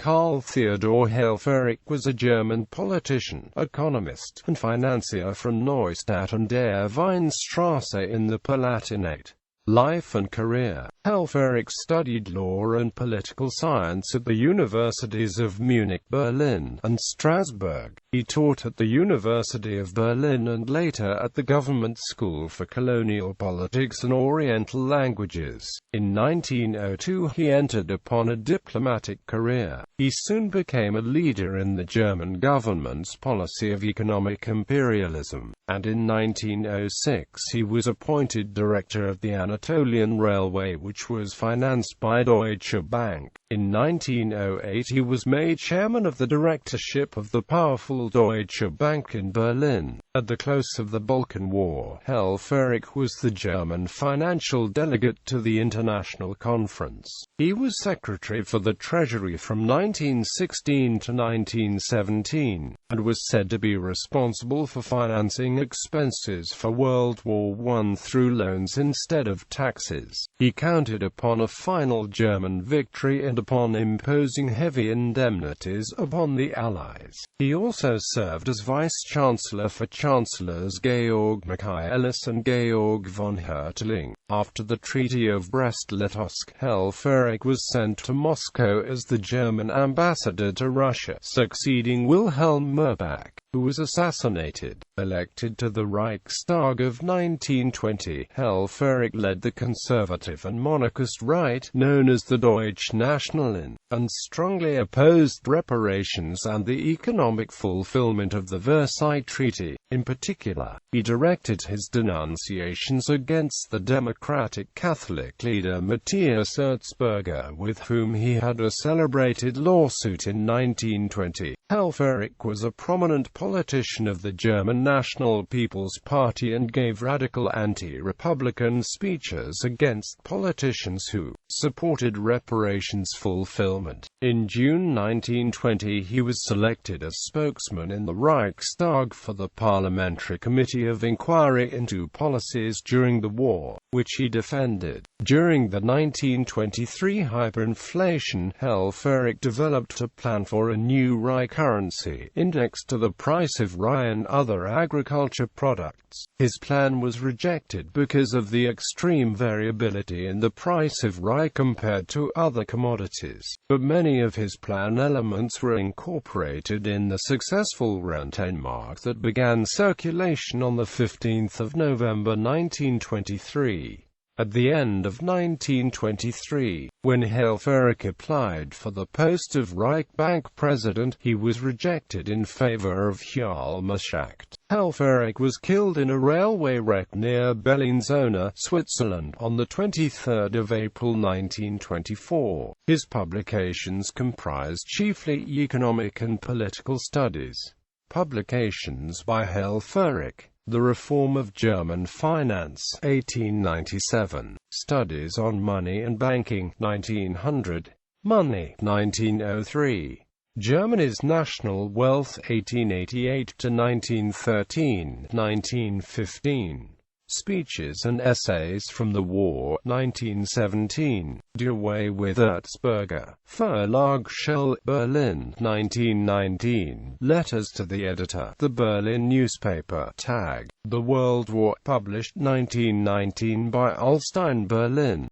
Karl Theodor Helfferich was a German politician, economist, and financier from Neustadt and der Weinstraße in the Palatinate. Life and career. Helfferich studied law and political science at the universities of Munich, Berlin, and Strasbourg. He taught at the University of Berlin and later at the Government School for Colonial Politics and Oriental Languages. In 1902 he entered upon a diplomatic career. He soon became a leader in the German government's policy of economic imperialism, and in 1906 he was appointed director of the Anatolian Railway, which was financed by Deutsche Bank. In 1908 he was made chairman of the directorship of the powerful Deutsche Bank in Berlin. At the close of the Balkan War, Helfferich was the German financial delegate to the International Conference. He was secretary for the Treasury from 1916 to 1917, and was said to be responsible for financing expenses for World War I through loans instead of taxes. He counted upon a final German victory and upon imposing heavy indemnities upon the Allies. He also served as vice-chancellor for Chancellors Georg Michaelis and Georg von Hertling. After the Treaty of Brest-Litovsk, Helfferich was sent to Moscow as the German ambassador to Russia, succeeding Wilhelm Murbach, who was assassinated. Elected to the Reichstag of 1920, Helfferich led the conservative and monarchist right, known as the Deutsche Nationalen, and strongly opposed reparations and the economic fulfillment of the Versailles Treaty. In particular, he directed his denunciations against the Democratic Catholic leader Matthias Erzberger, with whom he had a celebrated lawsuit in 1920. Helfferich was a prominent politician of the German National People's Party and gave radical anti-republican speeches against politicians who supported reparations fulfillment. In June 1920 he was selected as spokesman in the Reichstag for the Parliamentary Committee of Inquiry into Policies during the war, which he defended. During the 1923 hyperinflation, Helfferich developed a plan for a new rye currency, indexed to the price of rye and other agriculture products. His plan was rejected because of the extreme variability in the price of rye compared to other commodities, but many of his plan elements were incorporated in the successful Rentenmark that began circulation on 15 November 1923. At the end of 1923, when Helfferich applied for the post of Reichsbank president, he was rejected in favor of Hjalmar Schacht. Helfferich was killed in a railway wreck near Bellinzona, Switzerland, on 23 April 1924. His publications comprised chiefly economic and political studies. Publications by Helfferich: The Reform of German Finance, 1897. Studies on Money and Banking, 1900. Money, 1903. Germany's National Wealth, 1888 to 1913, 1915. Speeches and Essays from the War, 1917. Do Away with Erzberger. Verlag Schell, Berlin, 1919. Letters to the Editor. The Berlin Newspaper. Tag. The World War. Published 1919 by Ullstein, Berlin.